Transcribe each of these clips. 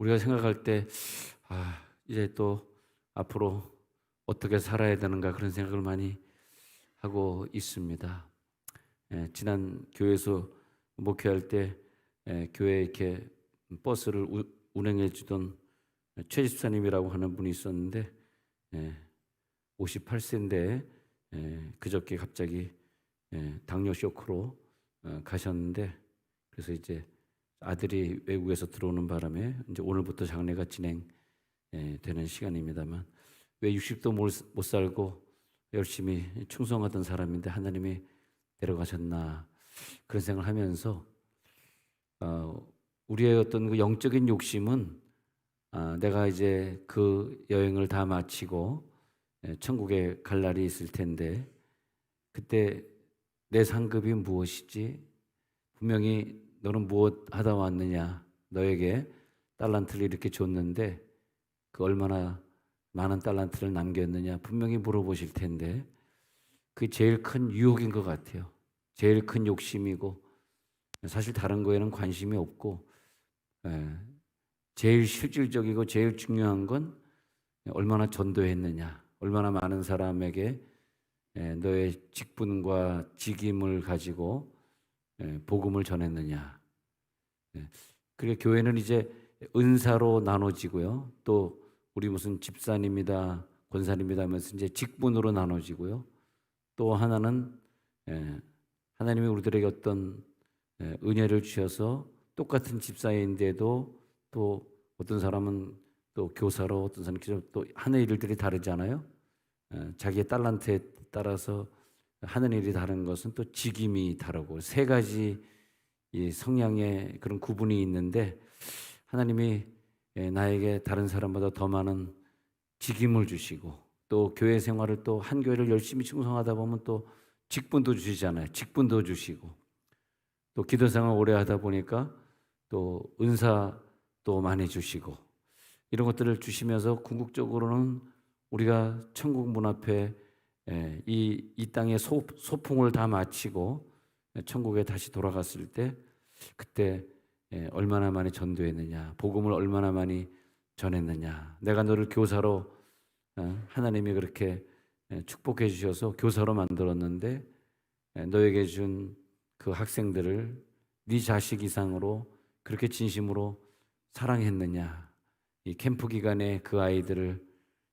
우리가 생각할 때 이제 또 앞으로 어떻게 살아야 되는가 그런 생각을 많이 하고 있습니다. 지난 교회에서 목회할 때 교회에 이렇게 버스를 운행해 주던 최 집사님이라고 하는 분이 있었는데 58세인데 그저께 갑자기 당뇨 쇼크로 가셨는데, 그래서 이제 아들이 외국에서 들어오는 바람에 이제 오늘부터 장례가 진행되는 시간입니다만, 왜 60도 못 살고 열심히 충성하던 사람인데 하나님이 데려가셨나 그런 생각을 하면서 우리의 어떤 그 영적인 욕심은 내가 이제 그 여행을 다 마치고 천국에 갈 날이 있을 텐데 그때 내 상급이 무엇이지? 분명히 너는 무엇 하다 왔느냐? 너에게 달란트를 이렇게 줬는데 그 얼마나 많은 달란트를 남겼느냐? 분명히 물어보실 텐데 그게 제일 큰 유혹인 것 같아요. 제일 큰 욕심이고, 사실 다른 거에는 관심이 없고, 제일 실질적이고 제일 중요한 건 얼마나 전도했느냐, 얼마나 많은 사람에게 너의 직분과 직임을 가지고 복음을 전했느냐. 그리고 교회는 이제 은사로 나눠지고요. 또 우리 무슨 집사님이다, 권사님이다 하면서 이제 직분으로 나눠지고요. 또 하나는 하나님이 우리들에게 어떤 은혜를 주셔서 똑같은 집사인데도 또 어떤 사람은 또 교사로, 어떤 사람은 또 하는 일들이 다르잖아요. 자기의 달란트에 따라서 하는 일이 다른 것은 또 직임이 다르고 세 가지 이 성향의 그런 구분이 있는데, 하나님이 나에게 다른 사람보다 더 많은 직임을 주시고, 또 교회 생활을 또 한 교회를 열심히 충성하다 보면 또 직분도 주시잖아요. 직분도 주시고, 또 기도 생활 오래 하다 보니까 또 은사도 많이 주시고, 이런 것들을 주시면서 궁극적으로는 우리가 천국 문 앞에 이 땅의 소풍을 다 마치고 천국에 다시 돌아갔을 때 그때 얼마나 많이 전도했느냐, 복음을 얼마나 많이 전했느냐. 내가 너를 교사로 하나님이 그렇게 축복해 주셔서 교사로 만들었는데 너에게 준 그 학생들을 네 자식 이상으로 그렇게 진심으로 사랑했느냐. 이 캠프 기간에 그 아이들을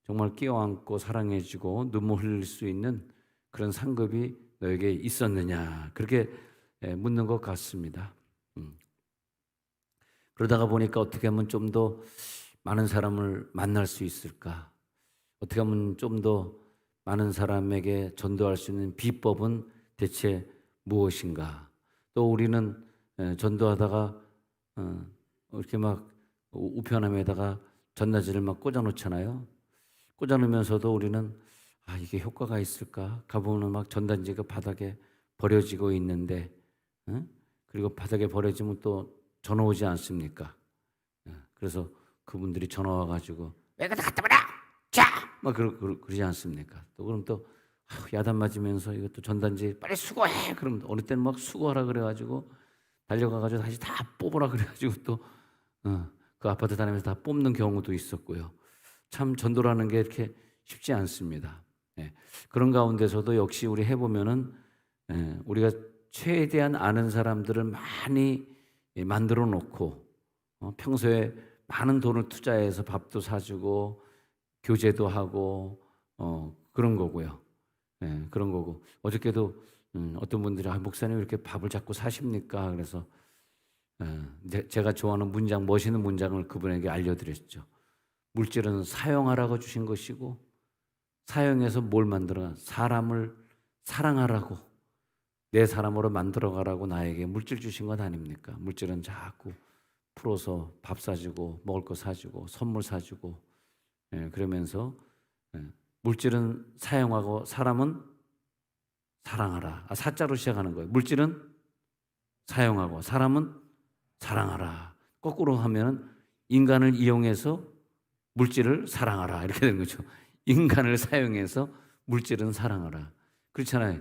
정말 끼어안고 사랑해주고 눈물 흘릴 수 있는 그런 상급이 너에게 있었느냐, 그렇게 묻는 것 같습니다. 그러다가 보니까 어떻게 하면 좀 더 많은 사람을 만날 수 있을까? 어떻게 하면 좀 더 많은 사람에게 전도할 수 있는 비법은 대체 무엇인가? 또 우리는 전도하다가 이렇게 막 우편함에다가 전단지를 막 꽂아 놓잖아요. 꽂아 놓으면서도 우리는 이게 효과가 있을까? 가보면 막 전단지가 바닥에 버려지고 있는데, 그리고 바닥에 버려지면 또 전화 오지 않습니까? 그래서 그분들이 전화 와가지고 왜 그다 갖다 버려! 자! 막 그러지 않습니까? 또 그럼 또 야단 맞으면서 이것도 전단지 빨리 수거해! 그럼 어느 때는 막 수거하라 그래가지고 달려가가지고 다시 다 뽑으라 그래가지고 또 그 아파트 다니면서 다 뽑는 경우도 있었고요. 참 전도라는 게 이렇게 쉽지 않습니다. 그런 가운데서도 역시 우리 해보면은 우리가 최대한 아는 사람들을 많이 만들어 놓고 평소에 많은 돈을 투자해서 밥도 사주고 교제도 하고 그런 거고요. 그런 거고, 어저께도 어떤 분들이 목사님 왜 이렇게 밥을 자꾸 사십니까? 그래서 제가 좋아하는 문장, 멋있는 문장을 그분에게 알려드렸죠. 물질은 사용하라고 주신 것이고, 사용해서 뭘 만들어? 사람을 사랑하라고, 내 사람으로 만들어가라고 나에게 물질 주신 것 아닙니까? 물질은 자꾸 풀어서 밥 사주고 먹을 거 사주고 선물 사주고 그러면서 물질은 사용하고 사람은 사랑하라. 사자로 시작하는 거예요. 물질은 사용하고 사람은 사랑하라. 거꾸로 하면 인간을 이용해서 물질을 사랑하라, 이렇게 되는 거죠. 인간을 사용해서 물질은 사랑하라. 그렇잖아요.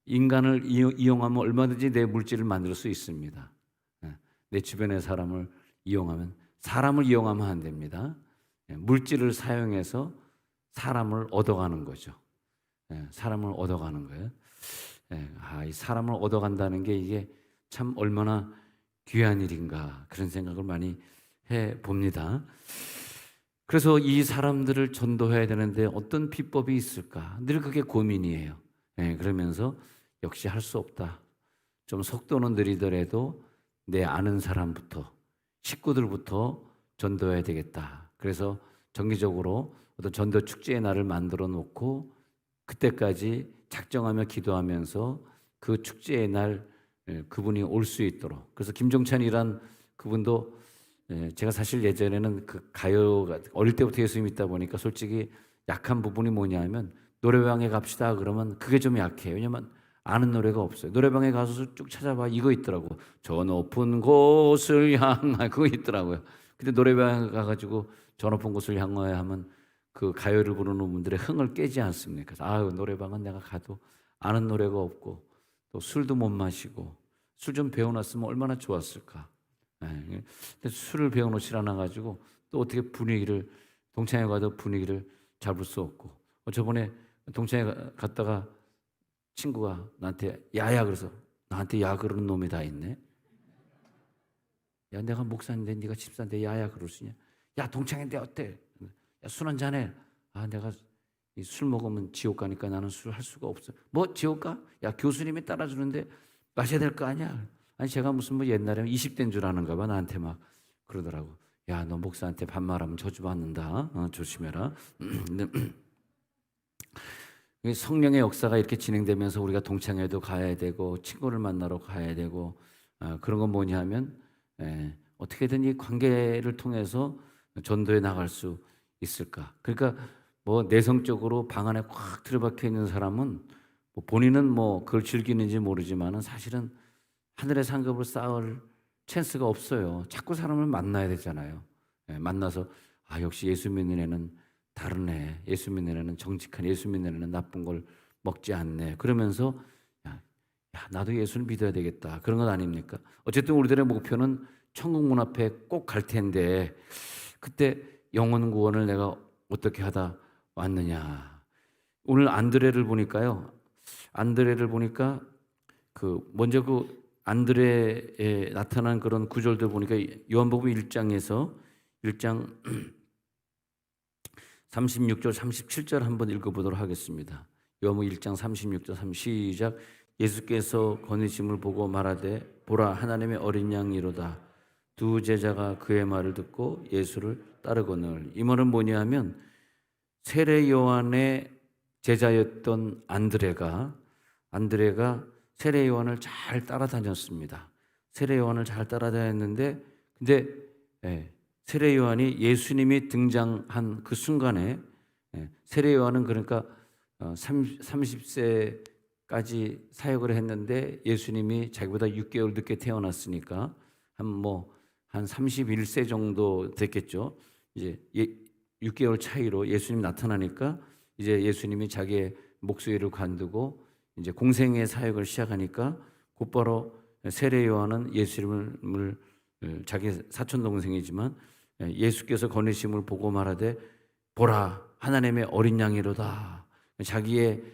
인간을 이용하면 얼마든지 내 물질을 만들 수 있습니다. 내 주변의 사람을 이용하면 사람을 이용하면 안 됩니다. 물질을 사용해서 사람을 얻어가는 거죠. 사람을 얻어가는 거예요. 이 사람을 얻어간다는 게 이게 참 얼마나 귀한 일인가 그런 생각을 많이 해 봅니다. 그래서 이 사람들을 전도해야 되는데 어떤 비법이 있을까? 늘 그게 고민이에요. 그러면서 역시 할 수 없다. 좀 속도는 느리더라도 내 아는 사람부터, 식구들부터 전도해야 되겠다. 그래서 정기적으로 어떤 전도 축제의 날을 만들어 놓고 그때까지 작정하며 기도하면서 그 축제의 날 그분이 올 수 있도록. 그래서 김종찬이란 그분도 제가 사실 예전에는 그 가요가 어릴 때부터 예수 믿다 보니까 솔직히 약한 부분이 뭐냐면 노래방에 갑시다 그러면 그게 좀 약해요. 왜냐면 아는 노래가 없어요. 노래방에 가서 쭉 찾아봐 이거 있더라고. 저 높은 곳을 향하여 그거 있더라고요. 근데 노래방에 가가지고 저 높은 곳을 향하여 하면 그 가요를 부르는 분들의 흥을 깨지 않습니까? 그래서 노래방은 내가 가도 아는 노래가 없고 또 술도 못 마시고 술 좀 배워놨으면 얼마나 좋았을까. 근데 술을 배워놓지 않아가지고 또 어떻게 분위기를 동창회 가도 분위기를 잡을 수 없고 저번에 동창회 갔다가 친구가 나한테 야야 그래서 나한테 야 그러는 놈이 다 있네. 야 내가 목사인데 네가 집사인데 야야 그럴 수 있냐. 야 동창회인데 어때? 야 술 한잔해. 내가 술 먹으면 지옥 가니까 나는 술 할 수가 없어. 뭐 지옥 가? 야 교수님이 따라주는데 마셔야 될 거 아니야. 아니 제가 무슨 뭐 옛날에 20대인 줄 아는가 봐 나한테 막 그러더라고. 야 너 목사한테 반말하면 저주받는다. 조심해라. 성령의 역사가 이렇게 진행되면서 우리가 동창회도 가야 되고 친구를 만나러 가야 되고 그런 건 뭐냐면 어떻게든 이 관계를 통해서 전도에 나갈 수 있을까. 그러니까 뭐 내성적으로 방 안에 꽉 들어박혀 있는 사람은 뭐 본인은 뭐 그걸 즐기는지 모르지만은 사실은 하늘의 상급을 쌓을 찬스가 없어요. 자꾸 사람을 만나야 되잖아요. 만나서 역시 예수 믿는 애는 다른 애, 예수 믿는 애는 정직한, 예수 믿는 애는 나쁜 걸 먹지 않네. 그러면서 야, 나도 예수를 믿어야 되겠다. 그런 건 아닙니까? 어쨌든 우리들의 목표는 천국 문 앞에 꼭 갈 텐데 그때 영혼 구원을 내가 어떻게 하다 왔느냐. 오늘 안드레를 보니까요. 안드레를 보니까 먼저 안드레에 나타난 그런 구절들 보니까 요한복음 1장에서 1장 36절 37절 한번 읽어보도록 하겠습니다. 요한복음 1장 36절 시작. 예수께서 거니심을 보고 말하되 보라 하나님의 어린 양이로다. 두 제자가 그의 말을 듣고 예수를 따르거늘. 이 말은 뭐냐면 세례 요한의 제자였던 안드레가 세례 요한을 잘 따라다녔습니다. 세례 요한을 잘 따라다녔는데 근데 세례 요한이 예수님이 등장한 그 순간에 세례 요한은 그러니까 30세까지 사역을 했는데 예수님이 자기보다 6개월 늦게 태어났으니까 한 31세 정도 됐겠죠. 이제 6개월 차이로 예수님 나타나니까 이제 예수님이 자기의 목소리를 관두고 이제 공생의 사역을 시작하니까 곧바로 세례 요한은 예수님을 자기 사촌 동생이지만 예수께서 거니심을 보고 말하되 보라 하나님의 어린 양이로다. 자기의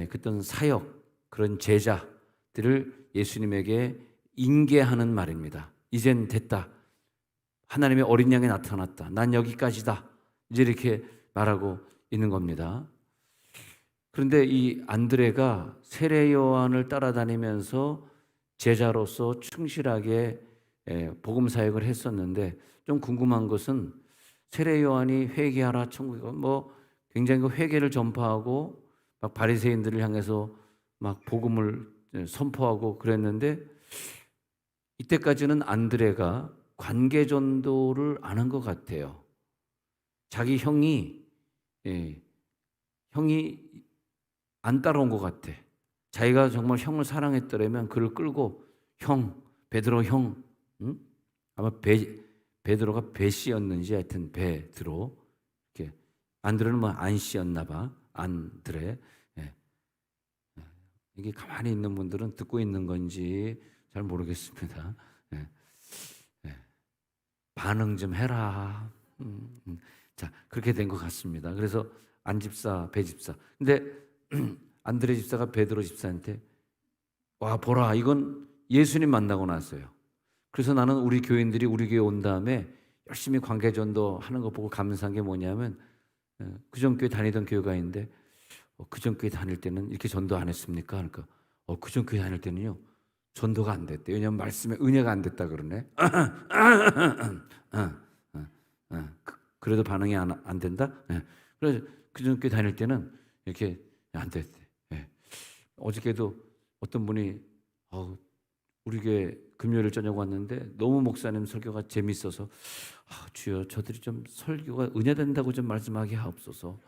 그떤 사역 그런 제자들을 예수님에게 인계하는 말입니다. 이젠 됐다. 하나님의 어린 양이 나타났다. 난 여기까지다. 이제 이렇게 말하고 있는 겁니다. 그런데 이 안드레가 세례 요한을 따라다니면서 제자로서 충실하게 복음 사역을 했었는데 좀 궁금한 것은 세례 요한이 회개하라 천국에 굉장히 회개를 전파하고 막 바리새인들을 향해서 막 복음을 선포하고 그랬는데 이때까지는 안드레가 관계 전도를 안 한 것 같아요. 자기 형이 안 따라온 것 같아. 자기가 정말 형을 사랑했더라면 그를 끌고 베드로 형, 응? 아마 베드로가 베씨였는지 하여튼 베드로 이렇게 안드레는 안씨였나 봐. 안드레. 이게 가만히 있는 분들은 듣고 있는 건지 잘 모르겠습니다. 반응 좀 해라. 자, 그렇게 된 것 같습니다. 그래서 안 집사, 배 집사. 근데 안드레 집사가 베드로 집사한테 와 보라 이건 예수님 만나고 나서요. 그래서 나는 우리 교인들이 우리 교회 온 다음에 열심히 관계전도 하는 거 보고 감사한 게 뭐냐면 그전 교회 다니던 교회가 있는데 그전 교회 다닐 때는 이렇게 전도 안 했습니까? 그러니까 그전 교회 다닐 때는요 전도가 안 됐대. 왜냐하면 말씀에 은혜가 안 됐다 그러네. 그래도 반응이 안 된다? 예. 그래서 그전 교회 다닐 때는 이렇게 안 됐대. 예. 어저께도 어떤 분이 우리 교회 금요일 저녁 왔는데 너무 목사님 설교가 재밌어서 주여 저들이 좀 설교가 은혜된다고 좀 말씀하게 하옵소서.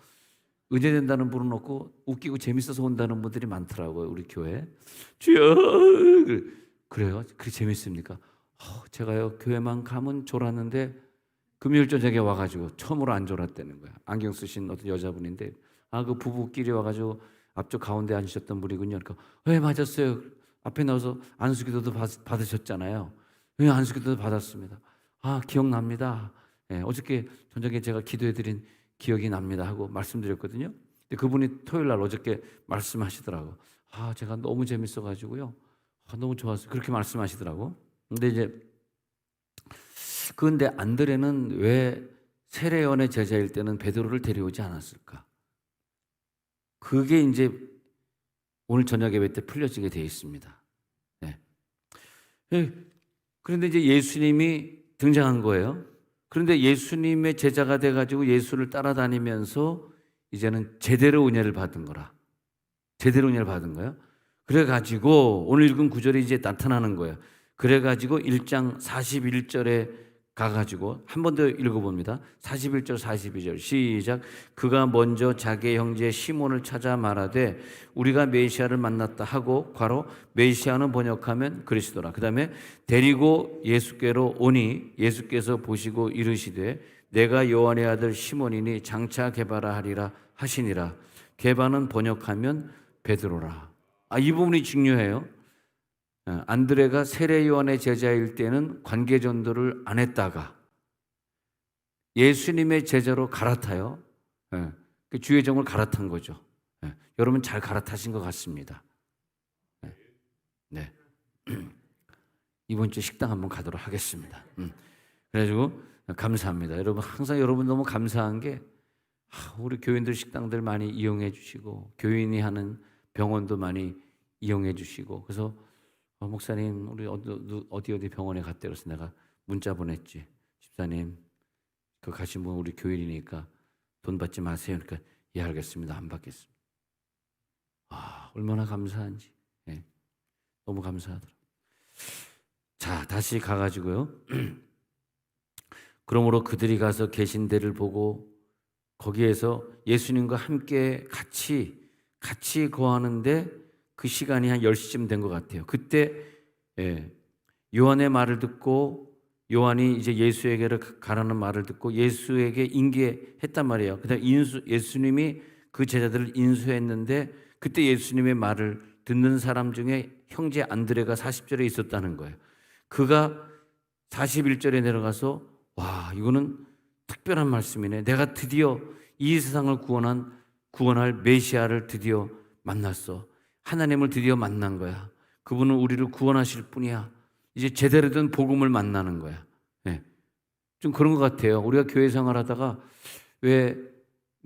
은혜된다는 분은 없고 웃기고 재밌어서 온다는 분들이 많더라고요 우리 교회. 주여 그래요? 그게 재밌습니까? 제가요 교회만 가면 졸았는데 금요일 저녁에 와가지고 처음으로 안 졸았다는 거야. 안경 쓰신 어떤 여자분인데 그 부부끼리 와가지고 앞쪽 가운데 앉으셨던 분이군요. 그러니까 왜 맞았어요? 앞에 나와서 안수기도도 받으셨잖아요. 네, 안수기도도 받았습니다. 기억납니다. 네, 어저께 저녁에 제가 기도해드린 기억이 납니다 하고 말씀드렸거든요. 근데 그분이 토요일 날 어저께 말씀하시더라고. 제가 너무 재밌어가지고요. 너무 좋았어요. 그렇게 말씀하시더라고. 근데 안드레는 왜 세례요한의 제자일 때는 베드로를 데려오지 않았을까? 그게 이제 오늘 저녁 예배 때 풀려지게 되어 있습니다. 네. 그런데 이제 예수님이 등장한 거예요. 그런데 예수님의 제자가 돼가지고 예수를 따라다니면서 이제는 제대로 은혜를 받은 거라. 제대로 은혜를 받은 거예요. 그래가지고 오늘 읽은 구절이 이제 나타나는 거예요. 그래가지고 1장 41절에 가가지고 한 번 더 읽어봅니다. 41절 42절 시작. 그가 먼저 자기 형제 시몬을 찾아 말하되 우리가 메시아를 만났다 하고 괄호 메시아는 번역하면 그리스도라. 그 다음에 데리고 예수께로 오니 예수께서 보시고 이르시되 내가 요한의 아들 시몬이니 장차 게바라 하리라 하시니라. 게바는 번역하면 베드로라. 이 부분이 중요해요. 안드레가 세례 요한의 제자일 때는 관계 전도를 안 했다가 예수님의 제자로 갈아타요. 그 주의 종을 갈아탄 거죠. 여러분 잘 갈아타신 것 같습니다. 네. 이번 주 식당 한번 가도록 하겠습니다. 그래가지고 감사합니다. 여러분 항상 여러분 너무 감사한 게 우리 교인들 식당들 많이 이용해 주시고 교인이 하는 병원도 많이 이용해 주시고 그래서 목사님 우리 어디 병원에 갔대 그래서 내가 문자 보냈지. 집사님 그 가신 분 우리 교인이니까 돈 받지 마세요. 그러니까 예 알겠습니다. 안 받겠습니다. 얼마나 감사한지. 네. 너무 감사하더라고요. 자 다시 가가지고요. 그러므로 그들이 가서 계신 데를 보고 거기에서 예수님과 함께 같이 거하는데 그 시간이 한 10시쯤 된 것 같아요. 그때 요한의 말을 듣고 요한이 이제 예수에게로 가라는 말을 듣고 예수에게 인계했단 말이에요. 그다음 예수님이 그 제자들을 인수했는데 그때 예수님의 말을 듣는 사람 중에 형제 안드레가 40절에 있었다는 거예요. 그가 41절에 내려가서 이거는 특별한 말씀이네. 내가 드디어 이 세상을 구원할 메시아를 드디어 만났어. 하나님을 드디어 만난 거야. 그분은 우리를 구원하실 분이야. 이제 제대로 된 복음을 만나는 거야. 네. 좀 그런 것 같아요. 우리가 교회 생활하다가 왜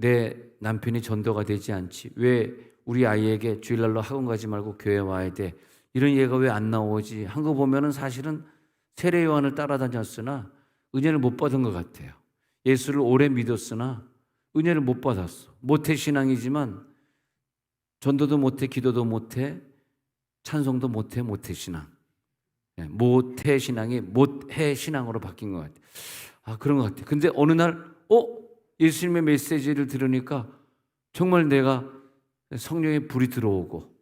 내 남편이 전도가 되지 않지? 왜 우리 아이에게 주일날로 학원 가지 말고 교회 와야 돼? 이런 얘기가 왜 안 나오지? 한 거 보면은 사실은 세례 요한을 따라다녔으나 은혜를 못 받은 것 같아요. 예수를 오래 믿었으나 은혜를 못 받았어. 모태신앙이지만 전도도 못해, 기도도 못해, 찬송도 못해, 모태신앙. 모태신앙이 못해신앙으로 바뀐 것 같아요. 그런 것 같아요. 근데 어느 날 예수님의 메시지를 들으니까 정말 내가 성령의 불이 들어오고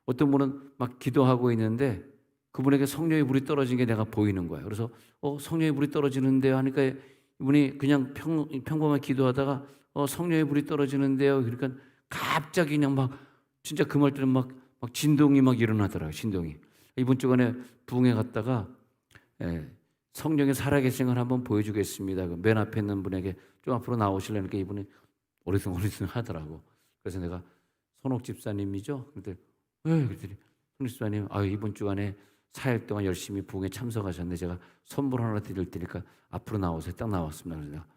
어떤 분은 막 기도하고 있는데 그분에게 성령의 불이 떨어진 게 내가 보이는 거예요. 그래서 성령의 불이 떨어지는데요 하니까 이분이 그냥 평범하게 기도하다가 성령의 불이 떨어지는데요. 그러니까 갑자기 그냥 막 진짜 그 말들은 막 진동이 막 일어나더라고요. 진동이. 이번 주간에 부흥회 갔다가 성령의 살아계신 걸 한번 보여주겠습니다. 그 맨 앞에 있는 분에게 좀 앞으로 나오시려니까 이분이 어리둥어리둥 하더라고. 그래서 내가 손옥 집사님이죠? 그랬더니 왜? 그랬더니 손옥 집사님 이번 주간에 4일 동안 열심히 부흥에 참석하셨는데 제가 선물 하나 드릴 테니까 앞으로 나오세요. 딱 나왔습니다. 그래서 내가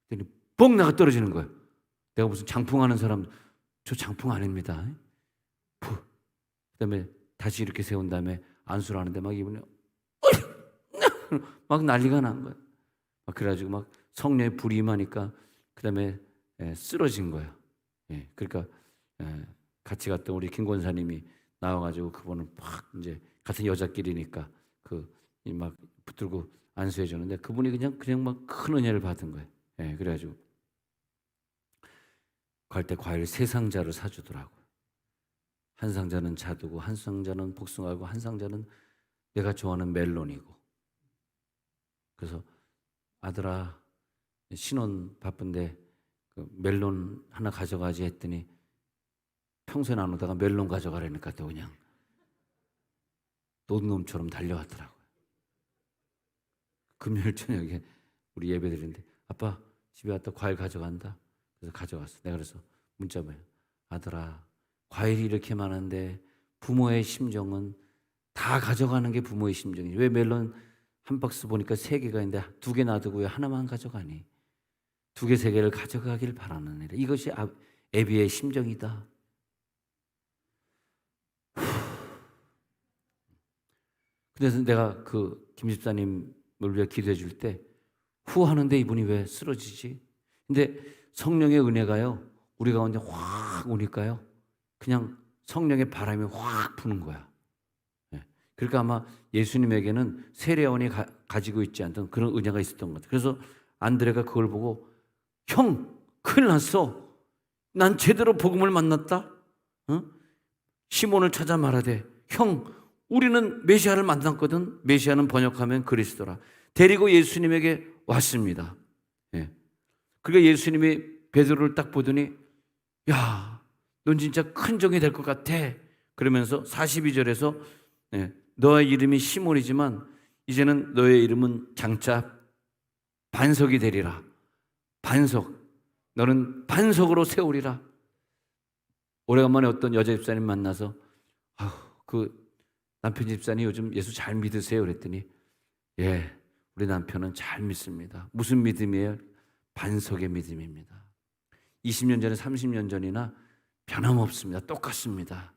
그랬더니 뻥 나가 떨어지는 거예요. 내가 무슨 장풍하는 사람, 저 장풍 아닙니다. 그다음에 다시 이렇게 세운 다음에 안수를 하는데 막 이분이 막 난리가 난 거예요. 막 그래가지고 막 성령의 불이 임하니까 그다음에 쓰러진 거예요. 그러니까 같이 갔던 우리 김 권사님이 나와가지고 그분을 막 이제 같은 여자끼리니까 막 붙들고 안수해 주는데 그분이 그냥 막 큰 은혜를 받은 거예요. 그래가지고 갈 때 과일 3상자를 사주더라고요. 한 상자는 자두고 한 상자는 복숭아고 한 상자는 내가 좋아하는 멜론이고. 그래서 아들아 신혼 바쁜데 그 멜론 하나 가져가지 했더니 평소에 나누다가 멜론 가져가라니까 또 그냥 노드놈처럼 달려왔더라고요. 금요일 저녁에 우리 예배 드리는데 아빠 집에 왔다 과일 가져간다. 그래서 가져갔어. 내가 그래서 문자 보내. 아들아 과일이 이렇게 많은데 부모의 심정은 다 가져가는 게 부모의 심정이지. 왜 멜론 한 박스 보니까 3개가 있는데 2개 놔두고 왜 하나만 가져가니? 2개, 3개를 가져가길 바라는 애라. 이것이 애비의 심정이다. 그래서 내가 김 집사님을 위해 기도해 줄 때 하는데 이분이 왜 쓰러지지? 근데 성령의 은혜가요 우리 가운데 확 오니까요 그냥 성령의 바람이 확 부는 거야. 그러니까 아마 예수님에게는 세례원이 가지고 있지 않던 그런 은혜가 있었던 것 같아요. 그래서 안드레가 그걸 보고 형 큰일 났어. 난 제대로 복음을 만났다. 시몬을 찾아 말하되 형 우리는 메시아를 만났거든. 메시아는 번역하면 그리스도라. 데리고 예수님에게 왔습니다. 그러니까 예수님이 베드로를 딱 보더니 야, 넌 진짜 큰 종이 될 것 같아. 그러면서 42절에서 너의 이름이 시몬이지만 이제는 너의 이름은 장차 반석이 되리라. 반석. 너는 반석으로 세우리라. 오래간만에 어떤 여자 집사님 만나서 그 남편 집사님 요즘 예수 잘 믿으세요? 그랬더니 우리 남편은 잘 믿습니다. 무슨 믿음이에요? 반석의 믿음입니다. 20년 전에 30년 전이나 변함없습니다. 똑같습니다.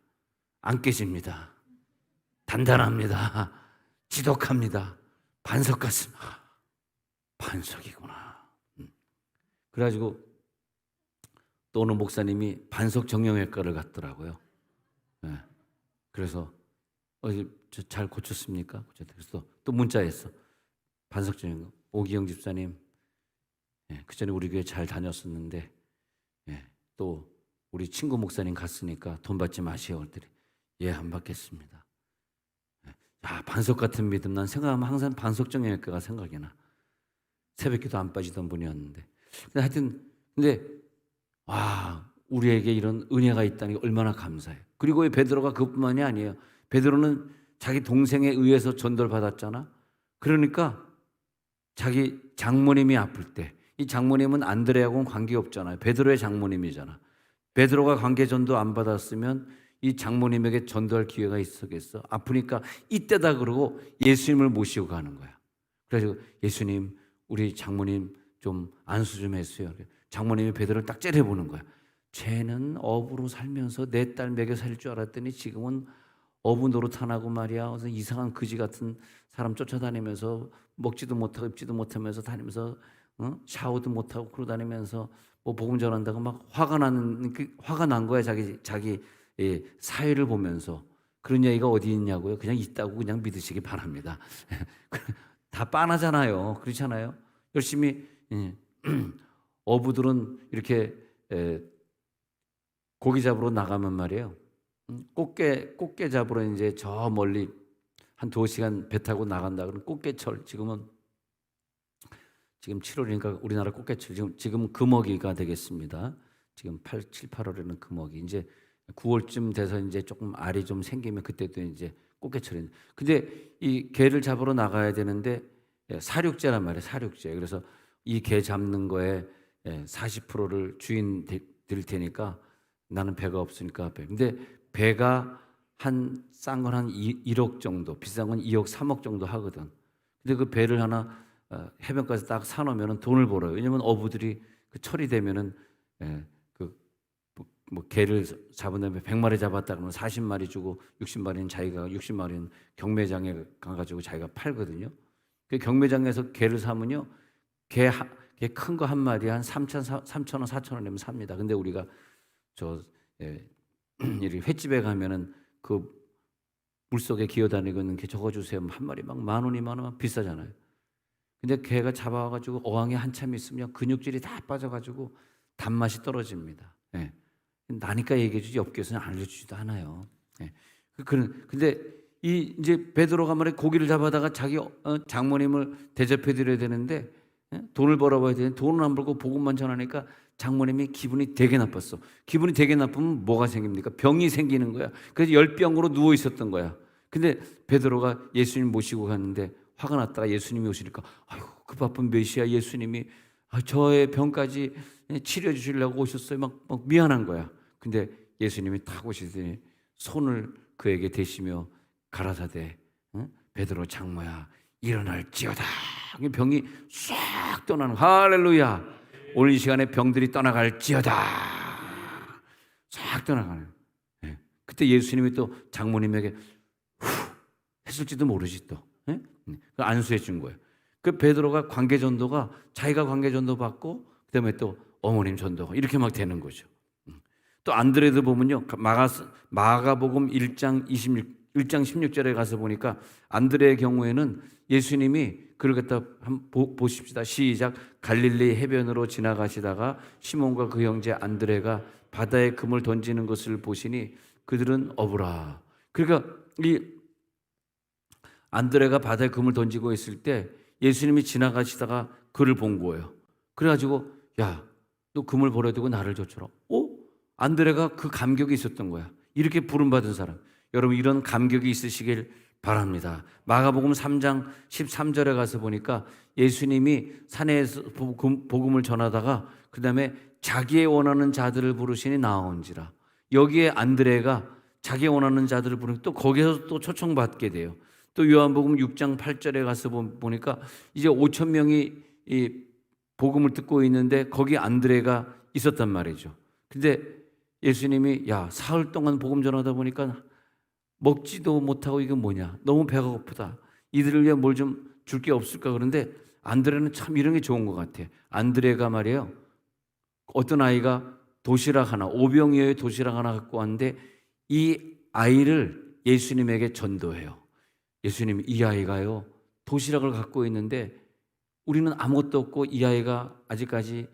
안 깨집니다. 단단합니다. 지독합니다. 반석 같습니다. 반석이구나. 그래가지고 또 어느 목사님이 반석 정형외과를 갔더라고요. 그래서 잘 고쳤습니까? 그래서 또 문자했어. 반석 정형외과 오기영 집사님 그 전에 우리 교회 잘 다녔었는데 또 우리 친구 목사님 갔으니까 돈 받지 마시오. 그랬더니 안 받겠습니다. 반석 같은 믿음. 난 생각하면 항상 반석 정형외과가 생각이 나. 새벽기도 안 빠지던 분이었는데 근데 우리에게 이런 은혜가 있다니 얼마나 감사해요. 그리고 베드로가 그것뿐만이 아니에요. 베드로는 자기 동생에 의해서 전도를 받았잖아. 그러니까 자기 장모님이 아플 때 이 장모님은 안드레하고는 관계없잖아요. 베드로의 장모님이잖아. 베드로가 관계 전도 안 받았으면 이 장모님에게 전도할 기회가 있었겠어. 아프니까 이때다 그러고 예수님을 모시고 가는 거야. 그래서 예수님 우리 장모님 좀 안수 좀 했어요. 장모님이 베드로를 딱 째려보는 거야. 쟤는 어부로 살면서 내 딸 먹여 살릴 줄 알았더니 지금은 어부 노릇하고 말이야. 그래서 이상한 거지 같은 사람 쫓아다니면서 먹지도 못하고 입지도 못하면서 다니면서 샤워도 못하고 그러고 다니면서 뭐 복음 전한다고 막 화가 난 거야. 자기 사회를 보면서. 그런 얘기가 어디 있냐고요? 그냥 있다고 그냥 믿으시기 바랍니다. 다 빤하잖아요. 그렇잖아요. 열심히 어부들은 이렇게 고기 잡으러 나가면 말이에요. 꽃게 잡으러 이제 저 멀리 한 2시간 배 타고 나간다 그러면 꽃게철 지금 7월이니까 우리나라 꽃게철 지금 금어기가 되겠습니다. 지금 7, 8월에는 금어기. 이제 9월쯤 돼서 이제 조금 알이 좀 생기면 그때도 이제 꽃게철이. 근데 이 게를 잡으러 나가야 되는데 사육제란 말이에요. 사육제. 그래서 이 게 잡는 거에 40%를 주인 드릴 테니까 나는 배가 없으니까 배. 근데 배가 한 싼 건 한 1억 정도, 비싼 건 2억, 3억 정도 하거든. 근데 그 배를 하나 해변가에서 딱 사놓으면 돈을 벌어요. 왜냐면 어부들이 그 철이 되면은 그 뭐 개를 잡은 다음에 100마리 잡았다 그러면 40마리 주고 60마리는 자기가 60마리는 경매장에 가가지고 자기가 팔거든요. 그 경매장에서 개를 사면요, 개 큰 거 한 마리에 한 3천 원, 4천 원이면 삽니다. 근데 우리가 이 횟집에 가면은 그 물속에 기어다니고 있는 개 적어주세요. 한 마리 막 10,000원, 20,000원 비싸잖아요. 근데 개가 잡아가지고 어항에 한참 있으면 근육질이 다 빠져가지고 단맛이 떨어집니다. 예. 나니까 얘기해주지 업계에서는 알려주지도 않아요. 예. 근데 이제 베드로가 말에 고기를 잡아다가 자기 장모님을 대접해드려야 되는데 돈을 벌어봐야 되는데 돈을 안 벌고 복음만 전하니까 장모님이 기분이 되게 나빴어. 기분이 되게 나쁘면 뭐가 생깁니까? 병이 생기는 거야. 그래서 열병으로 누워 있었던 거야. 근데 베드로가 예수님 모시고 갔는데 화가 났다가 예수님이 오시니까 아이고 그 바쁜 메시아 예수님이 저의 병까지 치료해 주시려고 오셨어요. 막 미안한 거야. 근데 예수님이 탁 오시더니 손을 그에게 대시며 가라사대 베드로 장모야 일어날지어다. 병이 싹 떠나는 할렐루야. 오늘 이 시간에 병들이 떠나갈지어다. 싹 떠나가는. 그때 예수님이 또 장모님에게 후 했을지도 모르지 또. 안수해 준 거예요. 그 베드로가 관계 전도가 자기가 관계 전도 받고 그다음에 또 어머님 전도가 이렇게 막 되는 거죠. 또 안드레도 보면요. 마가복음 1장 16절에 가서 보니까 안드레의 경우에는 예수님이 그를 갖다 한번 보십시다. 시작. 갈릴리 해변으로 지나가시다가 시몬과 그 형제 안드레가 바다에 금을 던지는 것을 보시니 그들은 어부라. 그러니까 이 안드레가 바다에 금을 던지고 있을 때 예수님이 지나가시다가 그를 본 거예요. 그래가지고 야, 너 금을 버려두고 나를 쫓으라. 안드레가 그 감격이 있었던 거야. 이렇게 부름받은 사람. 여러분 이런 감격이 있으시길 바랍니다. 마가복음 3장 13절에 가서 보니까 예수님이 산에서 복음을 전하다가 그 다음에 자기의 원하는 자들을 부르시니 나온지라. 여기에 안드레가 자기 원하는 자들을 부르니 또 거기서 또 초청받게 돼요. 또 요한복음 6장 8절에 가서 보니까 이제 5천 명이 이 복음을 듣고 있는데 거기 안드레가 있었단 말이죠. 근데 예수님이 야 사흘 동안 복음 전하다 보니까 먹지도 못하고 이건 뭐냐 너무 배가 고프다 이들을 위해 뭘 좀 줄 게 없을까 그런데 안드레는 참 이런 게 좋은 것 같아. 안드레가 말이에요 어떤 아이가 도시락 하나 오병이어의 도시락 하나 갖고 왔는데 이 아이를 예수님에게 전도해요. 예수님 이 아이가요 도시락을 갖고 있는데 우리는 아무것도 없고 이 아이가 아직까지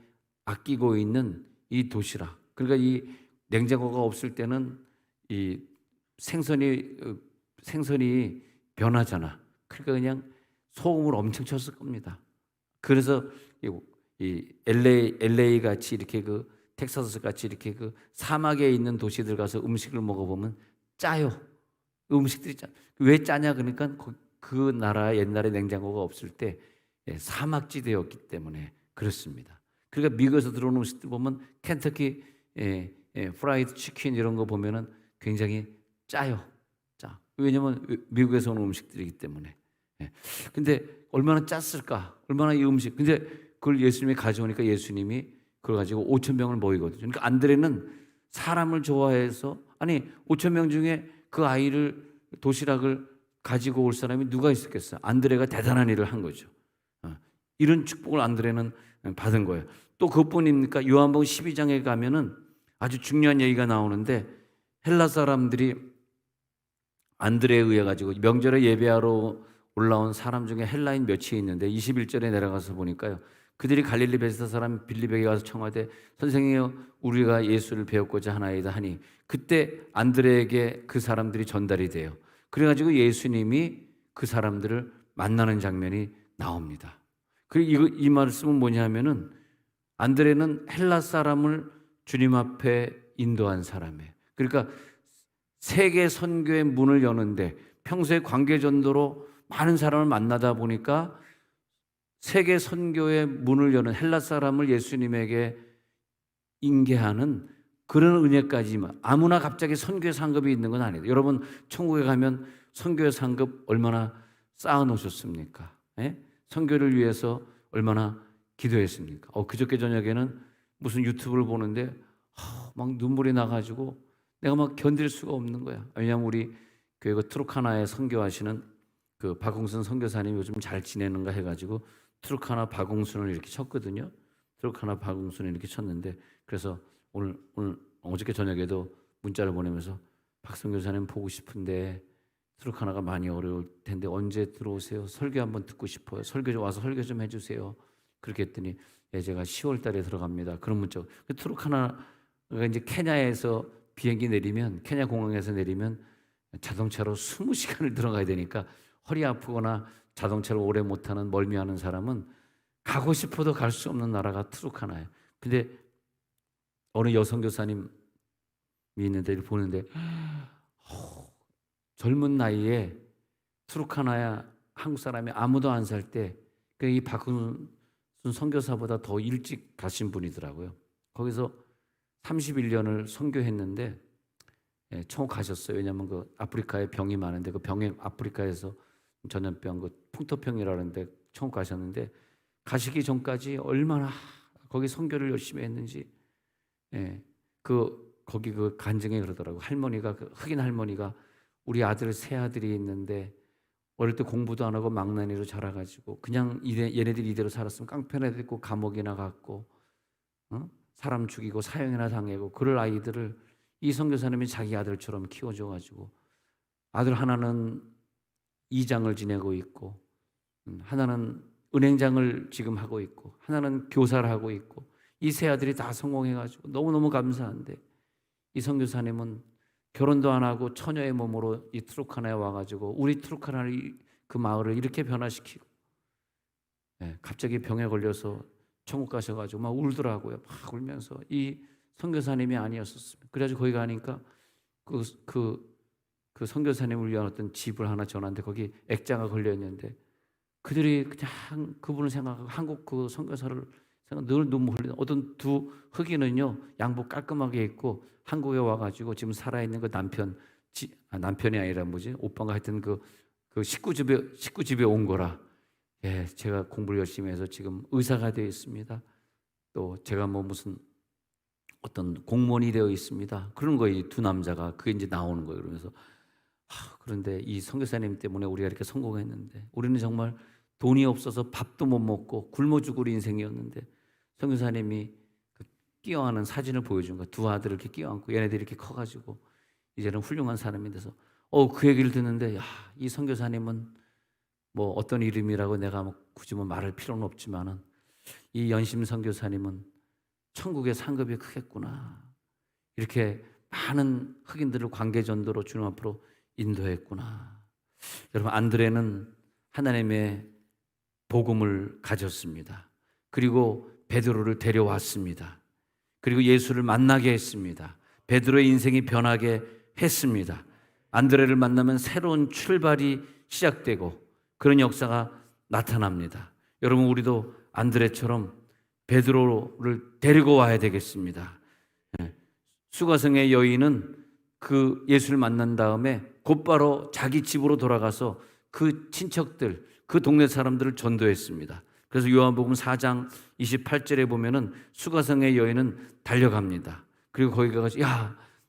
아끼고 있는 이 도시락 그러니까 이 냉장고가 없을 때는 이 생선이 변하잖아. 그러니까 그냥 소금을 엄청 쳤을 겁니다. 그래서 이 LA 같이 이렇게 그 텍사스 같이 이렇게 그 사막에 있는 도시들 가서 음식을 먹어보면 짜요. 음식들이 짜. 왜 짜냐 그러니까 그 나라 옛날에 냉장고가 없을 때 사막지대였기 때문에 그렇습니다. 그러니까 미국에서 들어오는 음식들 보면 켄터키 프라이드 치킨 이런 거 보면은 굉장히 짜요. 짜. 왜냐면 미국에서 오는 음식들이기 때문에. 근데 얼마나 짰을까? 얼마나 이 음식. 근데 그걸 예수님이 가져오니까 예수님이 그걸 가지고 5천 명을 모이거든요. 그러니까 안드레는 사람을 좋아해서 아니 5천 명 중에 그 아이를 도시락을 가지고 올 사람이 누가 있었겠어요? 안드레가 대단한 일을 한 거죠. 이런 축복을 안드레는 받은 거예요. 또 그것뿐입니까? 요한복음 12장에 가면은 아주 중요한 얘기가 나오는데 헬라 사람들이 안드레에 의해 가지고 명절에 예배하러 올라온 사람 중에 헬라인 몇이 있는데 21절에 내려가서 보니까요. 그들이 갈릴리 베스다 사람 빌립에게 가서 청하되 선생이여 우리가 예수를 배웠고자 하나이다 하니 그때 안드레에게 그 사람들이 전달이 돼요. 그래가지고 예수님이 그 사람들을 만나는 장면이 나옵니다. 그리고 이 말씀은 뭐냐면은 안드레는 헬라 사람을 주님 앞에 인도한 사람이에요. 그러니까 세계 선교의 문을 여는데 평소에 관계 전도로 많은 사람을 만나다 보니까 세계 선교의 문을 여는 헬라 사람을 예수님에게 인계하는 그런 은혜까지만, 아무나 갑자기 선교의 상급이 있는 건 아니에요. 여러분 천국에 가면 선교의 상급 얼마나 쌓아 놓으셨습니까? 예? 선교를 위해서 얼마나 기도했습니까? 그저께 저녁에는 무슨 유튜브를 보는데 막 눈물이 나가지고 내가 막 견딜 수가 없는 거야. 왜냐하면 우리 교회 트루카나에 선교하시는 그 박홍순 선교사님이 요즘 잘 지내는가 해가지고 트루카나 박홍순을 이렇게 쳤거든요. 트루카나 박홍순을 이렇게 쳤는데, 그래서 오늘 어저께 저녁에도 문자를 보내면서 박선교사님 보고 싶은데 트루카나가 많이 어려울 텐데 언제 들어오세요? 설교 한번 듣고 싶어요. 와서 설교 좀 해주세요. 그렇게 했더니 제가 10월 달에 들어갑니다. 그런 문자. 트루카나가 이제 케냐에서 비행기 내리면, 케냐 공항에서 내리면 자동차로 20시간을 들어가야 되니까 허리 아프거나 자동차를 오래 못하는 멀미하는 사람은 가고 싶어도 갈 수 없는 나라가 트루카나예요. 근데 어느 여성 교사님이 있는데 보는데 젊은 나이에 트루카나야 한국 사람이 아무도 안 살 때 이 박훈순 선교사보다 더 일찍 가신 분이더라고요. 거기서 31년을 선교했는데 천국 가셨어요. 왜냐하면 그 아프리카에 병이 많은데 그 병에 아프리카에서 전염병, 그 풍토병이라는데 천국 가셨는데, 가시기 전까지 얼마나 거기 선교를 열심히 했는지, 거기 그 간증에 그러더라고. 할머니가, 그 흑인 할머니가 우리 아들 세 아들이 있는데 어릴 때 공부도 안 하고 망나니로 자라가지고 그냥 얘네들이 이대로 살았으면 깡패나 됐고 감옥이나 갔고 사람 죽이고 사형이나 당하고 그럴 아이들을 이 선교사님이 자기 아들처럼 키워줘가지고 아들 하나는 이장을 지내고 있고 하나는 은행장을 지금 하고 있고 하나는 교사를 하고 있고 이 세 아들이 다 성공해가지고 너무너무 감사한데, 이 선교사님은 결혼도 안 하고 처녀의 몸으로 이 트루카나에 와가지고 우리 트루카나를, 그 마을을 이렇게 변화시키고 갑자기 병에 걸려서 천국 가셔가지고 막 울더라고요. 막 울면서. 이 선교사님이 아니었었습니다. 그래가지고 거기 가니까 그 선교사님을 위한 어떤 집을 하나 전하는데 거기 액자가 걸려 있는데 그들이 그냥 그분을 생각하고 한국 그 선교사를 늘 눈물 흘리는 어떤 두 흑인은요, 양복 깔끔하게 입고 한국에 와가지고 지금 살아있는 그 남편이 아니라 뭐지? 오빠가 하여튼 그 식구집에 온 거라. 제가 공부를 열심히 해서 지금 의사가 되어 있습니다. 또 제가 뭐 무슨 어떤 공무원이 되어 있습니다. 그런 거예요. 이 두 남자가. 그게 이제 나오는 거예요. 그러면서 그런데 이 선교사님 때문에 우리가 이렇게 성공했는데 우리는 정말 돈이 없어서 밥도 못 먹고 굶어 죽을 인생이었는데 선교사님이 그 끼어안은 사진을 보여준 거야. 두 아들을 이렇게 끼어안고 얘네들이 이렇게 커가지고 이제는 훌륭한 사람이 돼서 그 얘기를 듣는데 이 선교사님은 뭐 어떤 이름이라고 내가 뭐 굳이 뭐 말할 필요는 없지만은 이 연심 선교사님은 천국의 상급이 크겠구나. 이렇게 많은 흑인들을 관계전도로 주님 앞으로 인도했구나. 여러분, 안드레는 하나님의 복음을 가졌습니다. 그리고 베드로를 데려왔습니다. 그리고 예수를 만나게 했습니다. 베드로의 인생이 변하게 했습니다. 안드레를 만나면 새로운 출발이 시작되고 그런 역사가 나타납니다. 여러분, 우리도 안드레처럼 베드로를 데리고 와야 되겠습니다. 수가성의 여인은 그 예수를 만난 다음에 곧바로 자기 집으로 돌아가서 그 친척들, 그 동네 사람들을 전도했습니다. 그래서 요한복음 4장 28절에 보면은 수가성의 여인은 달려갑니다. 그리고 거기 가서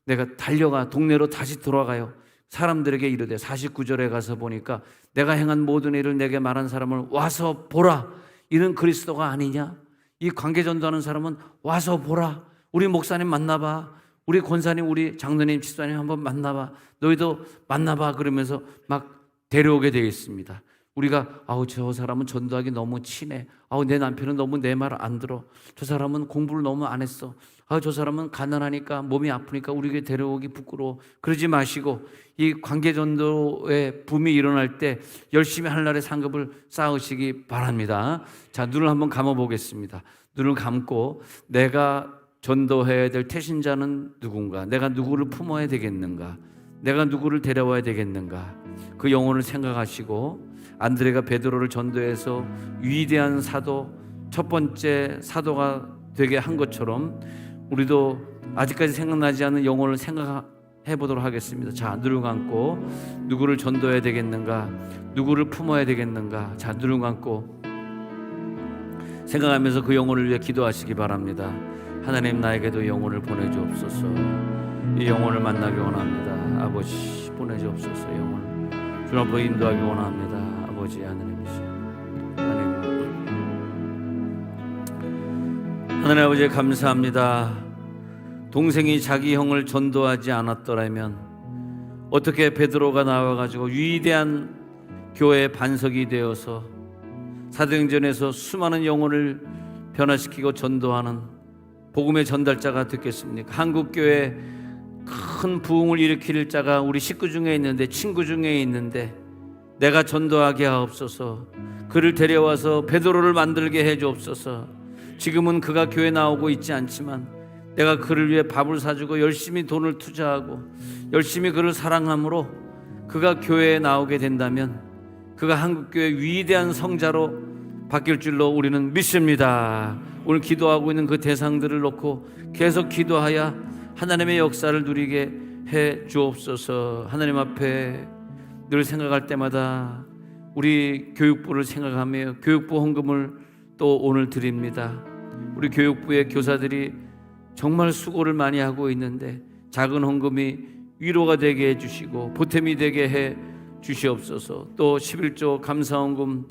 내가 달려가 동네로 다시 돌아가요. 사람들에게 이르되 49절에 가서 보니까 내가 행한 모든 일을 내게 말한 사람을 와서 보라. 이는 그리스도가 아니냐? 이 관계전도하는 사람은 와서 보라. 우리 목사님 만나봐. 우리 권사님, 우리 장로님, 집사님 한번 만나봐. 너희도 만나봐. 그러면서 막 데려오게 되어 있습니다. 우리가 저 사람은 전도하기 너무 친해. 내 남편은 너무 내 말 안 들어. 저 사람은 공부를 너무 안 했어. 저 사람은 가난하니까 몸이 아프니까 우리에게 데려오기 부끄러워. 그러지 마시고 이 관계전도의 붐이 일어날 때 열심히 하늘나라의 상급을 쌓으시기 바랍니다. 자, 눈을 한번 감아보겠습니다. 눈을 감고 내가 전도해야 될 태신자는 누군가? 내가 누구를 품어야 되겠는가? 내가 누구를 데려와야 되겠는가? 그 영혼을 생각하시고 안드레가 베드로를 전도해서 위대한 사도, 첫 번째 사도가 되게 한 것처럼 우리도 아직까지 생각나지 않는 영혼을 생각해 보도록 하겠습니다. 자, 눈을 감고 누구를 전도해야 되겠는가? 누구를 품어야 되겠는가? 자, 눈을 감고 생각하면서 그 영혼을 위해 기도하시기 바랍니다. 하나님, 나에게도 영혼을 보내주옵소서. 이 영혼을 만나기 원합니다. 아버지, 보내주옵소서. 영혼을 주님 앞으로 인도하기 원합니다. 아버지 하나님이시여, 하나님 아버지 감사합니다. 동생이 자기 형을 전도하지 않았더라면 어떻게 베드로가 나와가지고 위대한 교회의 반석이 되어서 사도행전에서 수많은 영혼을 변화시키고 전도하는 복음의 전달자가 됐겠습니까? 한국교회 큰 부흥을 일으킬 자가 우리 식구 중에 있는데, 친구 중에 있는데 내가 전도하게 하옵소서. 그를 데려와서 베드로를 만들게 해 주옵소서. 지금은 그가 교회 나오고 있지 않지만 내가 그를 위해 밥을 사주고 열심히 돈을 투자하고 열심히 그를 사랑함으로 그가 교회에 나오게 된다면 그가 한국교회 위대한 성자로 바뀔 줄로 우리는 믿습니다. 오늘 기도하고 있는 그 대상들을 놓고 계속 기도하여 하나님의 역사를 누리게 해 주옵소서. 하나님 앞에 늘 생각할 때마다 우리 교육부를 생각하며 교육부 헌금을 또 오늘 드립니다. 우리 교육부의 교사들이 정말 수고를 많이 하고 있는데 작은 헌금이 위로가 되게 해주시고 보탬이 되게 해 주시옵소서. 또 11조 감사헌금,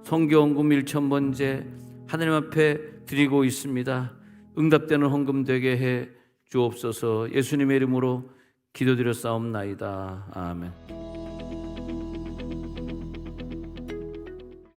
선교헌금 1,000번째 하나님 앞에 드리고 있습니다. 응답되는 헌금 되게 해 주옵소서. 예수님의 이름으로 기도드렸사옵나이다. 아멘.